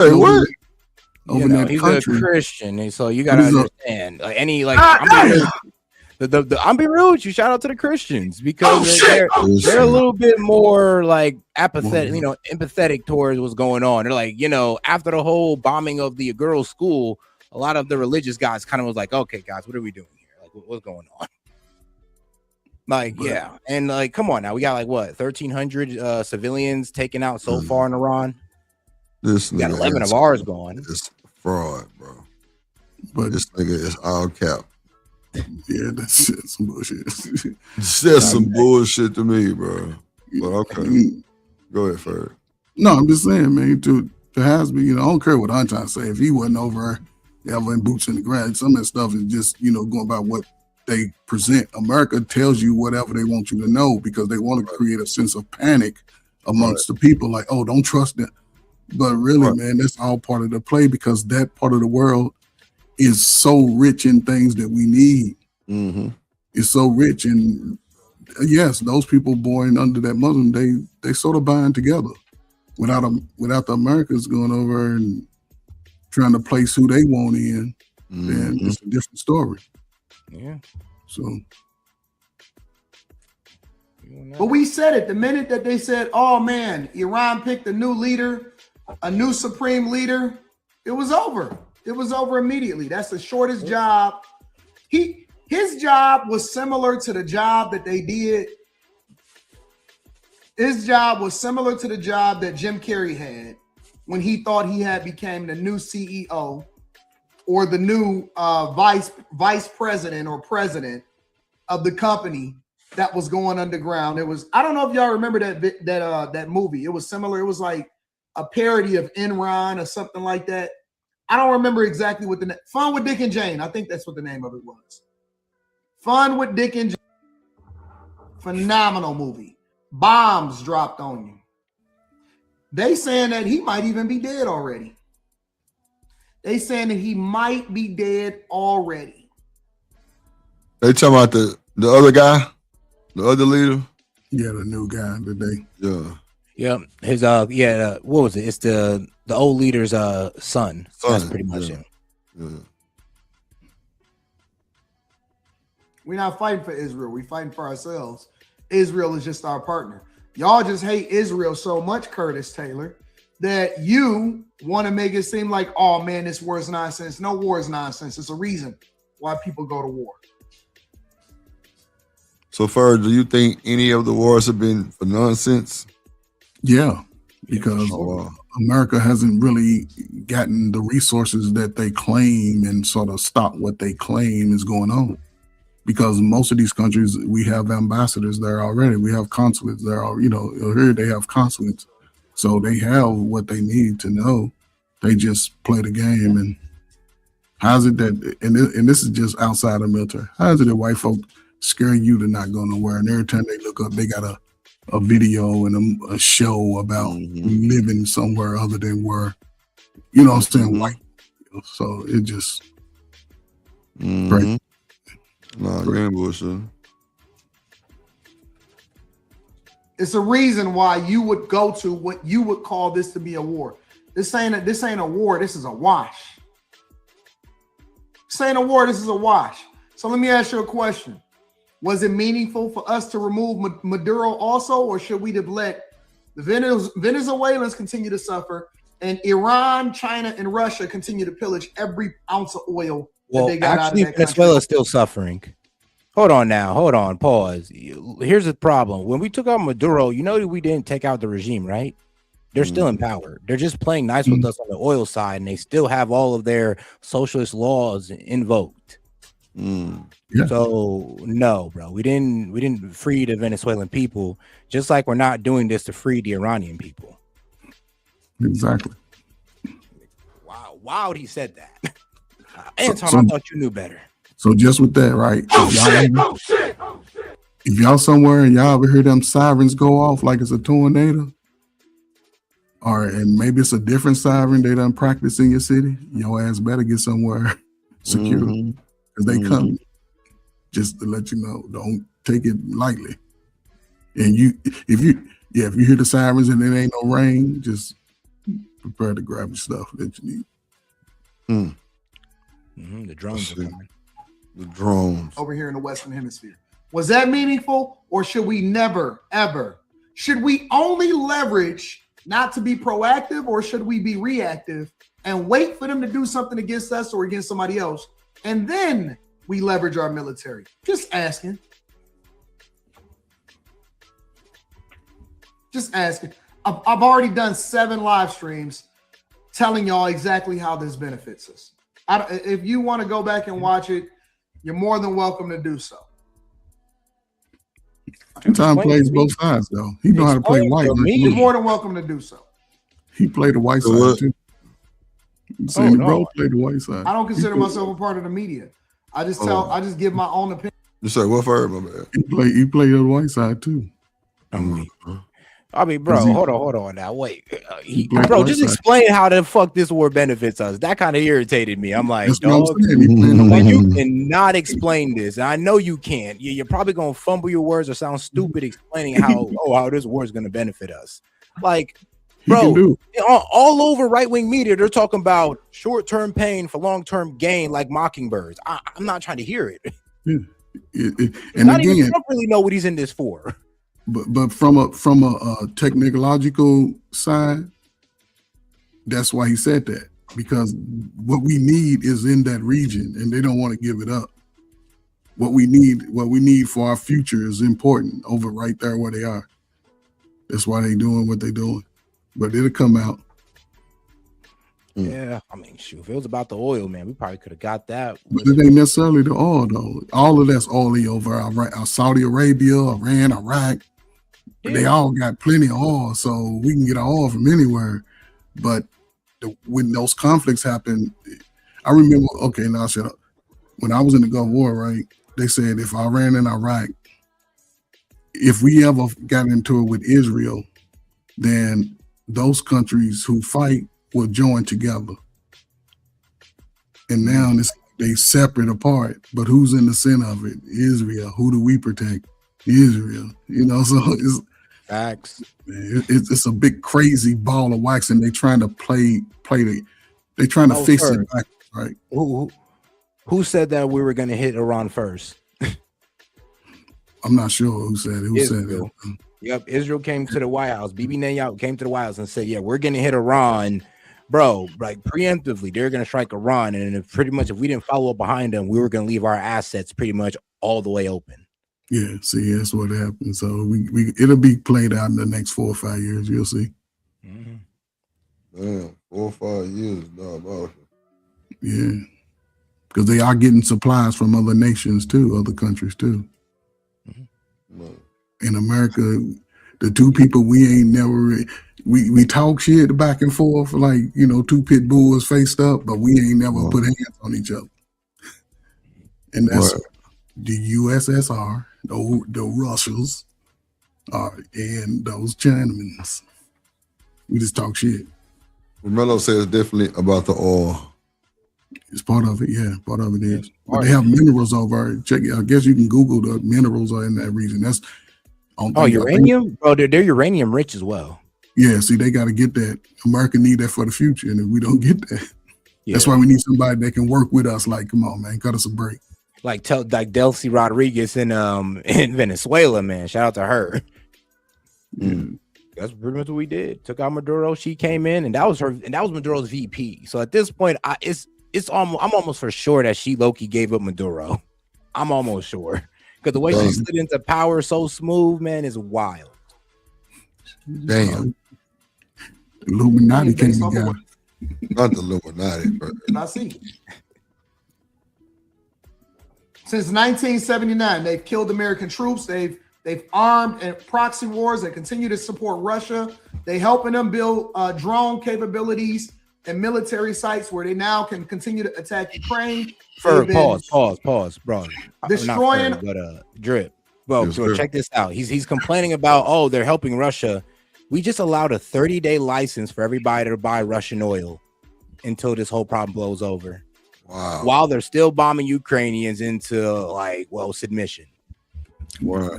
Hey, what? Over You know, that he's country. a Christian, and so you gotta understand. Like any, like I'm being I'm being real with you. Shout out to the Christians because they're a little bit more like apathetic, you know, empathetic towards what's going on. They're like, you know, after the whole bombing of the girls' school, a lot of the religious guys kind of was like, okay, guys, what are we doing here? Like, what's going on? Like, yeah, and like, come on now, we got like what 1,300 civilians taken out so far in Iran. This We got nigga 11 of ours gone. It's fraud, bro. But this nigga is all cap. Yeah, that's some bullshit. That's some bullshit to me, bro. But okay, go ahead, Ferg. No, I'm just saying, man. To Hasby, you know, I don't care what I'm trying to say. If he wasn't over ever in boots in the ground, some of that stuff is just, you know, going by what they present. America tells you whatever they want you to know because they want to create a sense of panic amongst the people. Like, oh, don't trust them. But really, man, that's all part of the play because that part of the world is so rich in things that we need. It's so rich, and yes, those people born under that Muslim, they sort of bind together. Without the Americans going over and trying to place who they want in, then it's a different story. Yeah. So. But we said it the minute that they said, "Oh man, Iran picked a new leader, a new supreme leader," it was over. It was over immediately. That's the shortest job. His job was similar to the job that they did. His job was similar to the job that Jim Carrey had when he thought he had became the new CEO or the new vice president or president of the company that was going underground. It was, I don't know if y'all remember that movie. It was similar. It was like a parody of Enron or something like that. I don't remember exactly what the Fun with Dick and Jane. I think that's what the name of it was. Fun with Dick and Jane. Phenomenal movie. Bombs dropped on you. They saying that he might even be dead already. They saying that he might be dead already. They talking about the other guy, the other leader. Yeah, the new guy today. Yeah. Yeah, his what was it? It's the old leader's son. That's pretty much him. Yeah. We're not fighting for Israel. We're fighting for ourselves. Israel is just our partner. Y'all just hate Israel so much, Curtis Taylor, that you want to make it seem like, oh man, this war is nonsense. No, war is nonsense. It's a reason why people go to war. So far, do you think any of the wars have been for nonsense? Yeah, because America hasn't really gotten the resources that they claim and sort of stop what they claim is going on. Because most of these countries, we have ambassadors there already. We have consulates there. You know, here they have consulates. So they have what they need to know. They just play the game. And how's it that, and this is just outside of military, how is it that white folk scare you to not go nowhere? And every time they look up, they got a video and a show about living somewhere other than where, you know what I'm saying, white. So it just great. No, you ain't bullshit. It's a reason why you would go to what you would call this to be a war. This ain't a war. This is a wash. This ain't a war. This is a wash. So let me ask you a question. Was it meaningful for us to remove Maduro also, or should we have let the Venezuelans continue to suffer and Iran, China, and Russia continue to pillage every ounce of oil that they got out of that country? Venezuela's still suffering. Hold on, pause. Here's the problem. When we took out Maduro, you know we didn't take out the regime, right? They're still in power. They're just playing nice with us on the oil side, and they still have all of their socialist laws invoked. Yeah. So no, bro, we didn't free the Venezuelan people, just like we're not doing this to free the Iranian people. Exactly. Wow, he said that. Anton, I thought you knew better. So just with that, right? If y'all somewhere and y'all ever hear them sirens go off like it's a tornado, and maybe it's a different siren they done practice in your city, your ass better get somewhere secure because they come. Just to let you know, don't take it lightly. And if you hear the sirens and it ain't no rain, just prepare to grab your stuff that you need. The drones are coming. The drones over here in the Western Hemisphere. Was that meaningful, or should we never, ever? Should we only leverage not to be proactive, or should we be reactive and wait for them to do something against us or against somebody else, and then we leverage our military? Just asking. Just asking. I've already done 7 live streams telling y'all exactly how this benefits us. If you want to go back and watch it, you're more than welcome to do so. Tom plays both sides, though. He know how to play white. You're more than welcome to do so. He played the white side, too. Bro played the white side. I don't consider myself a part of the media. I just give my own opinion. You say what for? My bad. He played the white side, too. I mean, bro, hold on now. Wait. Bro, just explain how the fuck this war benefits us. That kind of irritated me. I'm like, dog, you cannot explain this. And I know you can't. You're probably going to fumble your words or sound stupid explaining how this war is going to benefit us. Like, bro, all over right-wing media, they're talking about short-term pain for long-term gain like mockingbirds. I'm not trying to hear it. And not even Trump really know what he's in this for. But from a technological side, that's why he said that, because what we need is in that region, and they don't want to give it up. What we need for our future is important over right there where they are. That's why they doing what they doing. But it'll come out. Yeah, I mean, shoot, if it was about the oil, man, we probably could have got that. But it ain't necessarily the oil, though. All of that's oily over Saudi Arabia, Iran, Iraq. Yeah. They all got plenty of oil, so we can get our oil from anywhere. But when those conflicts happen, I remember, okay, now shut up. When I was in the Gulf War, right, they said if Iran and Iraq, if we ever got into it with Israel, then those countries who fight will join together. And now they separate apart, but who's in the center of it? Israel. Who do we protect? Israel. You know, so it's facts. It's a big crazy ball of wax, and they trying to they're trying to fix it back, right? Who said that we were going to hit Iran first? I'm not sure who said it. Who said it? Yep, Israel came to the White House. Bibi Netanyahu came to the White House and said, "Yeah, we're going to hit Iran, bro. Like preemptively, they're going to strike Iran, and if we didn't follow up behind them, we were going to leave our assets pretty much all the way open." Yeah, see, that's what happened. So it'll be played out in the next 4 or 5 years. You'll see. Damn, 4 or 5 years, dog. Yeah, because they are getting supplies from other nations too, other countries too. In America, the two people we ain't never we talk shit back and forth like, you know, 2 pit bulls faced up, but we ain't never put hands on each other. And that's the USSR, the Russians, and those Chinamans. We just talk shit. Melo says definitely about the oil. It's part of it, yeah. Part of it is. But they have minerals over. Check it. I guess you can Google the minerals are in that region. That's uranium? Bro, they're uranium rich as well. Yeah, see, they got to get that. America need that for the future, and if we don't get that, that's why we need somebody that can work with us. Like, come on, man, cut us a break. Like Delcy Rodriguez in Venezuela, man. Shout out to her. That's pretty much what we did. Took out Maduro. She came in, and that was Maduro's VP. So at this point, I'm almost for sure that she low-key gave up Maduro. I'm almost sure. Because the way she slid into power so smooth, man, is wild. Damn. Illuminati came together. Not the Illuminati, bro. I see. Since 1979, they've killed American troops. They've armed and proxy wars. They continue to support Russia. They helping them build drone capabilities and military sites where they now can continue to attack Ukraine. Pause, bro. Destroying, drip. Well, so check this out. He's complaining about, they're helping Russia. We just allowed a 30-day license for everybody to buy Russian oil until this whole problem blows over. Wow. While they're still bombing Ukrainians into submission. Wow.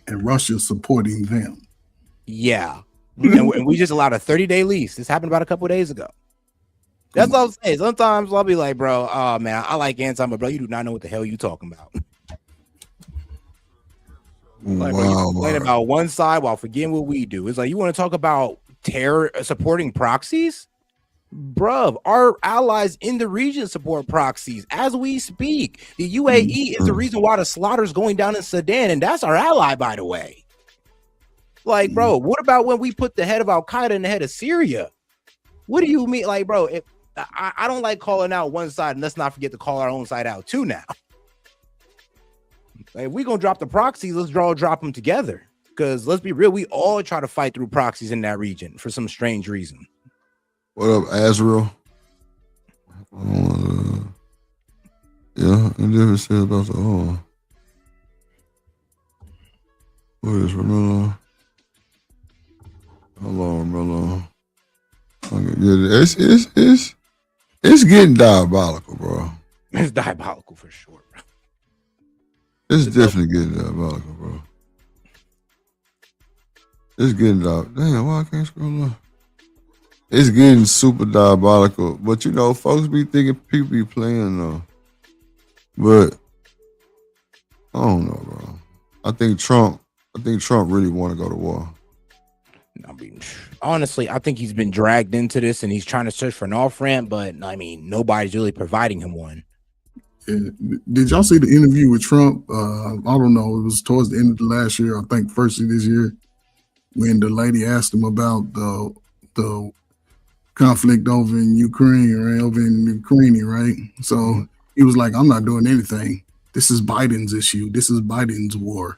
And Russia's supporting them. Yeah. and we just allowed a 30-day lease. This happened about a couple of days ago. That's all I'm saying. Sometimes I'll be like, bro, oh man, I like Anton, but bro, you do not know what the hell you talking about. Like, bro, you complain about one side while forgetting what we do. It's like, you want to talk about terror supporting proxies? Bruv, our allies in the region support proxies as we speak. The UAE is the reason why the slaughter is going down in Sudan, and that's our ally, by the way. Like, bro, what about when we put the head of Al-Qaeda in the head of Syria? What do you mean? Like, bro, I don't like calling out one side, and let's not forget to call our own side out too now. Like, if we're gonna drop the proxies, let's drop them together. Because let's be real, we all try to fight through proxies in that region for some strange reason. What up, Azrael? Yeah, and then it says about the what is Ramelo? Hello, Ramelo. Okay, yeah, it's getting diabolical, bro. It's diabolical for sure, bro. It's definitely getting diabolical, bro. It's getting diabolical. Damn, why I can't scroll up? It's getting super diabolical. But you know, folks be thinking people be playing though. But I don't know, bro. I think Trump really want to go to war. I mean, honestly, I think he's been dragged into this and he's trying to search for an off-ramp, but I mean, nobody's really providing him one. Yeah. Did y'all see the interview with Trump? I don't know. It was towards the end of the last year, I think first of this year, when the lady asked him about the conflict over in Ukraine, right? Over in Ukraine, right? So he was like, I'm not doing anything. This is Biden's issue. This is Biden's war.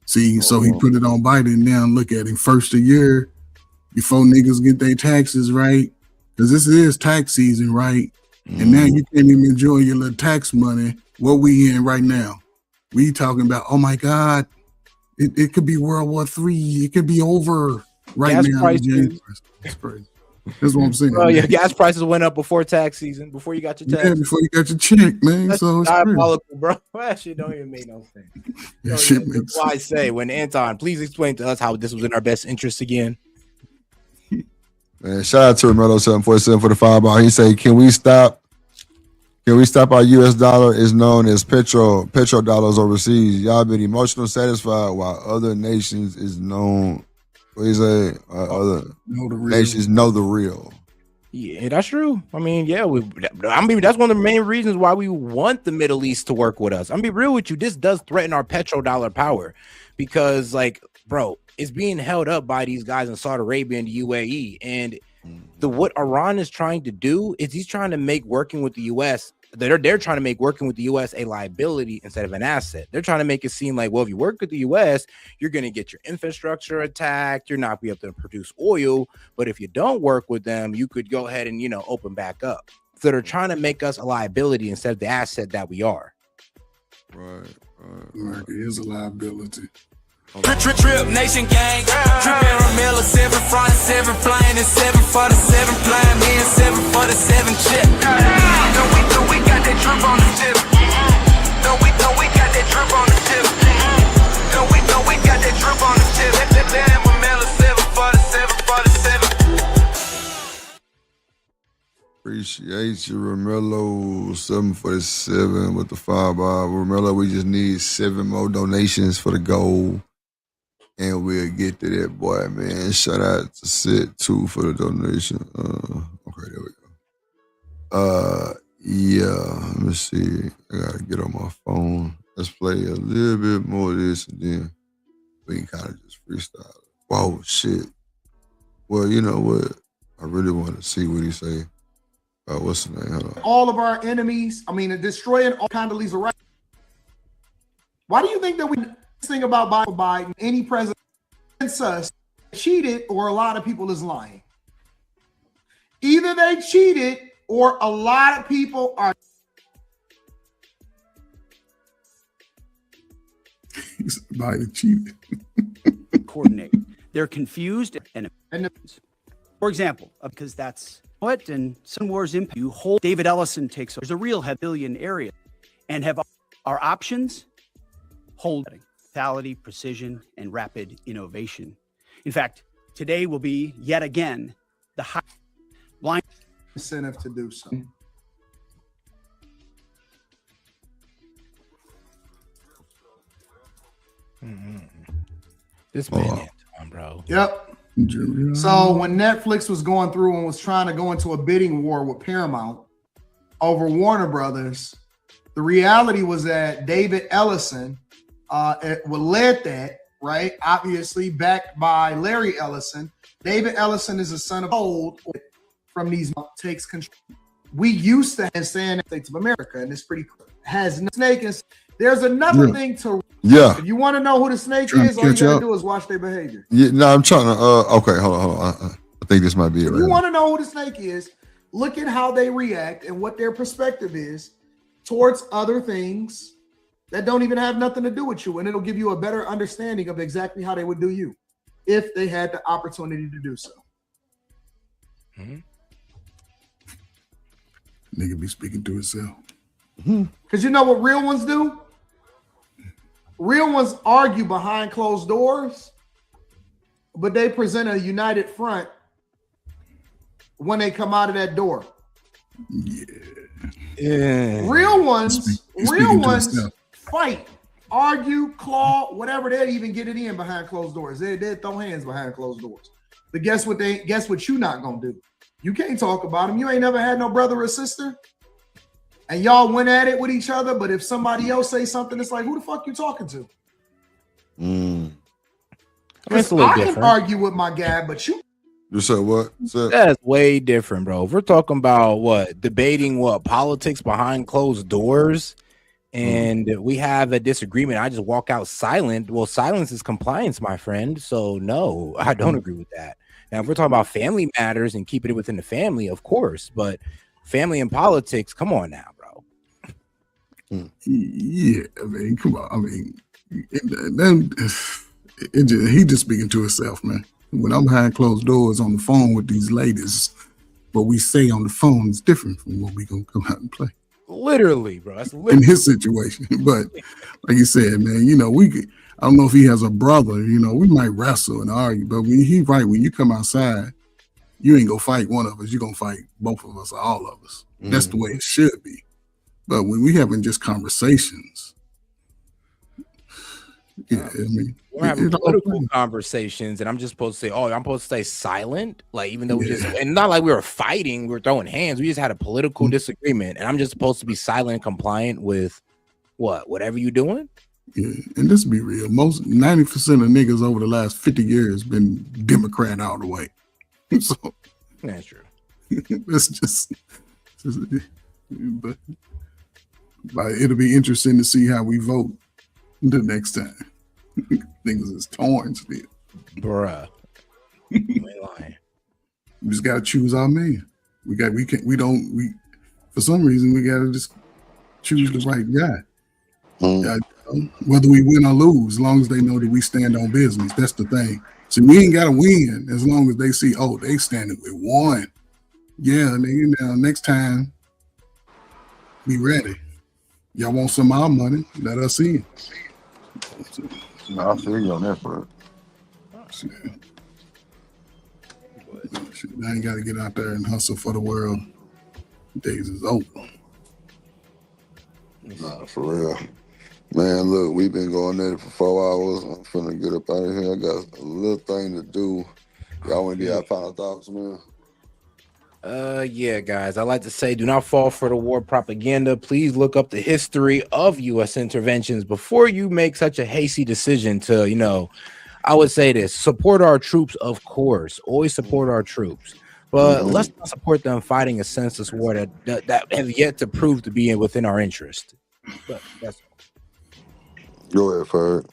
See, so he put it on Biden now. Look at him. First a year before niggas get their taxes right. Because this is tax season, right? And now you can't even enjoy your little tax money. What we in right now? We talking about, oh my God, it could be World War III. It could be over right gas now. Prices. That's crazy. That's what I'm saying. Oh yeah, gas prices went up before tax season, before you got your tax. Yeah, before you got your check, man. That's so it's diabolical, bro. That shit don't even make no sense. That shit makes That's why I say, when Anton, please explain to us how this was in our best interest again. Man, shout out to Romero 747 for the fireball. He say, can we stop our US dollar is known as petro dollars overseas? Y'all been emotional satisfied while other nations is known. What do you say? Other nations know the real. Yeah, that's true. I mean, yeah, that's one of the main reasons why we want the Middle East to work with us. I'm be real with you. This does threaten our petrodollar power because, like, bro, it's being held up by these guys in Saudi Arabia and the UAE. And what Iran is trying to do is he's trying to make working with the US. They're trying to make working with the U.S. a liability instead of an asset. They're trying to make it seem like, well, if you work with the U.S., you're going to get your infrastructure attacked. You're not be able to produce oil. But if you don't work with them, you could go ahead and, open back up. So they're trying to make us a liability instead of the asset that we are. Right. America is a liability. Trip nation gang, tripping Ramilla 7 front, 7 flying, and 7 for the 7 flying, me and 7 for the 7 chip. No, we got that drip on the tip. No, we got that drip on the tip. No, we got that drip on the tip. Damn, Ramilla 7 for the 7 for the 7. Appreciate you, Romello 747 with the fireball. Romello, we just need 7 more donations for the goal. And we'll get to that, boy, man. Shout out to S.E.T. for the donation. Okay, there we go. Yeah, let me see. I gotta get on my phone. Let's play a little bit more of this, and then we can kind of just freestyle. Whoa, shit. Well, you know what? I really want to see what he say. What's the name? Hold on. All of our enemies. I mean, destroying all Condoleezza Rice. Why do you think that we thing about Biden, any president us cheated or a lot of people is lying? Either they cheated or a lot of people are. Biden cheated. Coordinate. They're confused and for example, because that's what and some wars impact. You hold David Ellison takes. There's a real billion area, and have our options hold. Lethality, precision, and rapid innovation. In fact, today will be yet again the high blind incentive to do so. This man, bro. Yep. So when Netflix was going through and was trying to go into a bidding war with Paramount over Warner Brothers, the reality was that David Ellison led that, right? Obviously backed by Larry Ellison. David Ellison is a son of old from these takes control. We used to have saying States of America, and it's pretty cool. Has no snake. There's another thing to if you want to know who the snake is, all you gotta do is watch their behavior. Yeah, no, I'm trying to okay, hold on. I think this might be it. If you want to know who the snake is, look at how they react and what their perspective is towards other things that don't even have nothing to do with you, and it'll give you a better understanding of exactly how they would do you if they had the opportunity to do so. Nigga be speaking to himself. Because you know what real ones do? Real ones argue behind closed doors, but they present a united front when they come out of that door. Yeah. Real ones fight, argue, claw, whatever. They'll even get it in behind closed doors. They throw hands behind closed doors. But guess what you not gonna do? You can't talk about them. You ain't never had no brother or sister. And y'all went at it with each other, but if somebody else say something, it's like, who the fuck you talking to? I mean, it's a little different. Can argue with my guy, but you said what? That's way different, bro. If we're talking about debating politics behind closed doors, and we have a disagreement, I just walk out silent. Well, silence is compliance, my friend. So no, I don't agree with that. Now, if we're talking about family matters and keeping it within the family, of course, but family and politics, come on now, bro. Yeah, I mean, come on. I mean, he just speaking to himself, man. When I'm behind closed doors on the phone with these ladies, what we say on the phone is different from what we gonna come out and play. Literally, bro. That's in his situation. But like you said, man, you know, I don't know if he has a brother, you know, we might wrestle and argue, but when you come outside, you ain't gonna fight one of us, you're gonna fight both of us or all of us. That's the way it should be. But when we having just conversations, I mean, we're having political conversations, and I'm just supposed to say, I'm supposed to stay silent, like even though and not like we were fighting, we were throwing hands, we just had a political disagreement, and I'm just supposed to be silent and compliant with whatever you doing. Yeah, and let's be real, 90% of niggas over the last 50 years been Democrat all the way. So that's true. It's just but it'll be interesting to see how we vote the next time. Things is torn still. Bruh. You ain't lying. We just gotta choose our man. For some reason we gotta just choose the right guy. Whether we win or lose, as long as they know that we stand on business. That's the thing. So we ain't gotta win as long as they see, they standing with one. Yeah, and next time be ready. Y'all want some of our money? Let us in. No, I feel you on that part. Shit, I ain't got to get out there and hustle for the world. Days is over. Nah, for real. Man, look, we've been going at it for 4 hours. I'm finna get up out of here. I got a little thing to do. Y'all want to get our final thoughts, man? Yeah, guys, I like to say, do not fall for the war propaganda. Please look up the history of U.S. interventions before you make such a hasty decision to, I would say this: support our troops, of course. Always support our troops, but let's not support them fighting a senseless war that have yet to prove to be within our interest. But that's all. Go ahead, Ferg.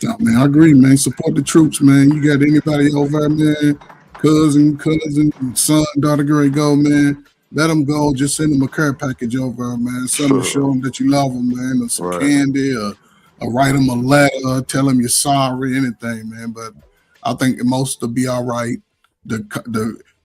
No, man, I agree, man. Support the troops, man. You got anybody over there, man? Cousin, son, daughter, girl, go, man. Let them go. Just send them a care package over, man. Something to show them that you love them, man. Or some candy, or write them a letter, tell them you're sorry, anything, man. But I think most will be all right.